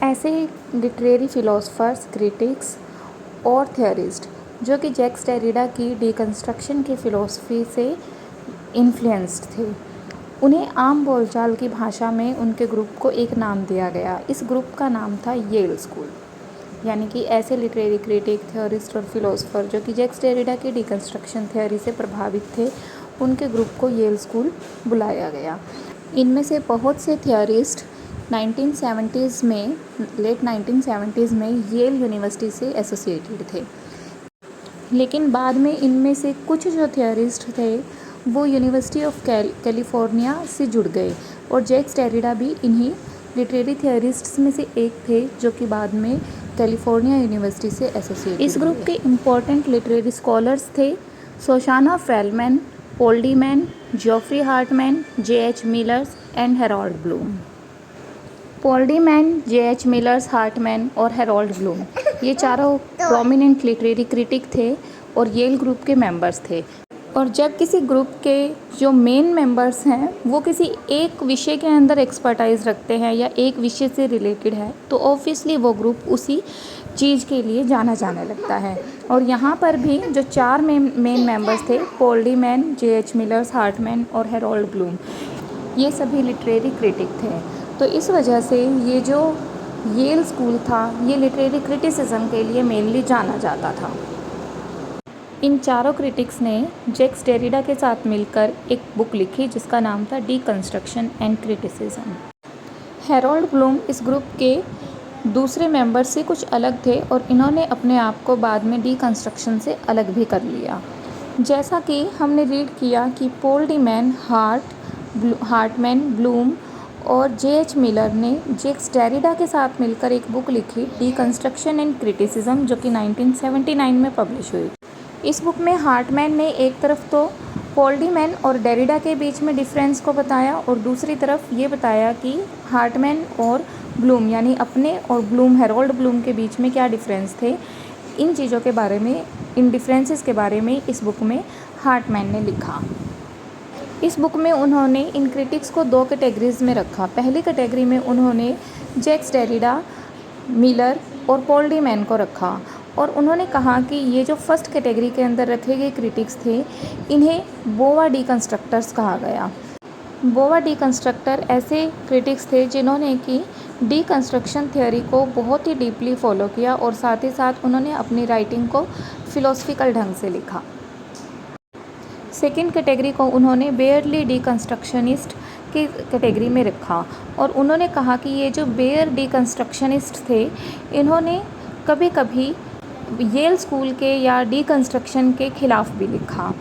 ऐसे literary philosophers, critics और theorist जो कि जैक्स डेरिडा की डिकंस्ट्रक्शन की फ़िलॉसफी से इन्फ्लुएंस्ड थे, उन्हें आम बोलचाल की भाषा में उनके ग्रुप को एक नाम दिया गया। इस ग्रुप का नाम था येल स्कूल। यानी कि ऐसे लिटरेरी क्रिटिक, थियरिस्ट और फिलोसफर जो कि जैक्स डेरिडा की डिकंस्ट्रक्शन थ्योरी से प्रभावित थे, उनके ग्रुप को येल स्कूल बुलाया गया। इनमें से बहुत से थियरिस्ट 1970s में, लेट 1970s में येल यूनिवर्सिटी से एसोसिएटेड थे, लेकिन बाद में इनमें से कुछ जो थियरिस्ट थे वो यूनिवर्सिटी ऑफ कैलिफोर्निया से जुड़ गए, और जैक्स डेरिडा भी इन्हीं लिटरेरी थियरिस्ट्स में से एक थे जो कि बाद में कैलिफोर्निया यूनिवर्सिटी से एसोसिएटेड। इस ग्रुप के इम्पोर्टेंट लिटरेरी स्कॉलर्स थे Shoshana Felman, Paul de Man, Geoffrey Hartman, J.H. Millers and Harold Bloom. Paul de Man, J.H. Millers, Hartman और हेरोल्ड ब्लूम ये चारों प्रोमिनेंट लिटरेरी क्रिटिक थे और येल ग्रुप के मेंबर्स थे। और जब किसी ग्रुप के जो मेन मेंबर्स हैं वो किसी एक विषय के अंदर एक्सपर्टाइज रखते हैं या एक विषय से रिलेटेड है, तो ऑब्वियसली वो ग्रुप उसी चीज़ के लिए जाना जाने लगता है। और यहाँ पर भी जो चार मेन मेंबर्स थे, Paul de Man, J.H. Millers, Hartman और हेरोल्ड ब्लूम, ये सभी लिटरेरी क्रिटिक थे। तो इस वजह से ये जो येल स्कूल था ये लिटरेरी क्रिटिसिज्म के लिए मेनली जाना जाता था। इन चारों क्रिटिक्स ने जैक्स डेरिडा के साथ मिलकर एक बुक लिखी जिसका नाम था deconstruction and criticism. Harold Bloom इस ग्रुप के दूसरे मेंबर से कुछ अलग थे और इन्होंने अपने आप को बाद में डिकंस्ट्रक्शन से अलग भी कर लिया। जैसा कि हमने रीड किया कि पॉल डीमैन, हार्टमैन, ब्लूम और J.H. मिलर ने जैक्स डेरिडा के साथ मिलकर एक बुक लिखी डिकंस्ट्रक्शन एंड क्रिटिसिज्म, जो कि 1979 में पब्लिश हुई। इस बुक में हार्टमैन ने एक तरफ तो पॉल डीमैन और डेरिडा के बीच में डिफरेंस को बताया और दूसरी तरफ ये बताया कि हार्टमैन और ब्लूम यानी अपने और ब्लूम, हेरोल्ड ब्लूम के बीच में क्या डिफरेंस थे। इन चीज़ों के बारे में, इन डिफरेंसेस के बारे में इस बुक में हार्टमैन ने लिखा। इस बुक में उन्होंने इन क्रिटिक्स को दो कैटेगरीज में रखा। पहली कैटेगरी में उन्होंने जैक्स डेरिडा, मिलर और पॉल डीमैन को रखा और उन्होंने कहा कि ये जो फर्स्ट कैटेगरी के अंदर रखे गए क्रिटिक्स थे इन्हें बोवा डिकंस्ट्रक्टर्स कहा गया। बोवा डिकंस्ट्रक्टर ऐसे क्रिटिक्स थे जिन्होंने कि डिकंस्ट्रक्शन थ्योरी को बहुत ही डीपली फॉलो किया और साथ ही साथ उन्होंने अपनी राइटिंग को फिलोसफिकल ढंग से लिखा। सेकेंड कैटेगरी को उन्होंने बेयरली डिकंस्ट्रक्शनिस्ट की कैटेगरी में रखा और उन्होंने कहा कि ये जो बेयर डिकंस्ट्रक्शनिस्ट थे इन्होंने कभी कभी येल स्कूल के या डिकंस्ट्रक्शन के खिलाफ भी लिखा।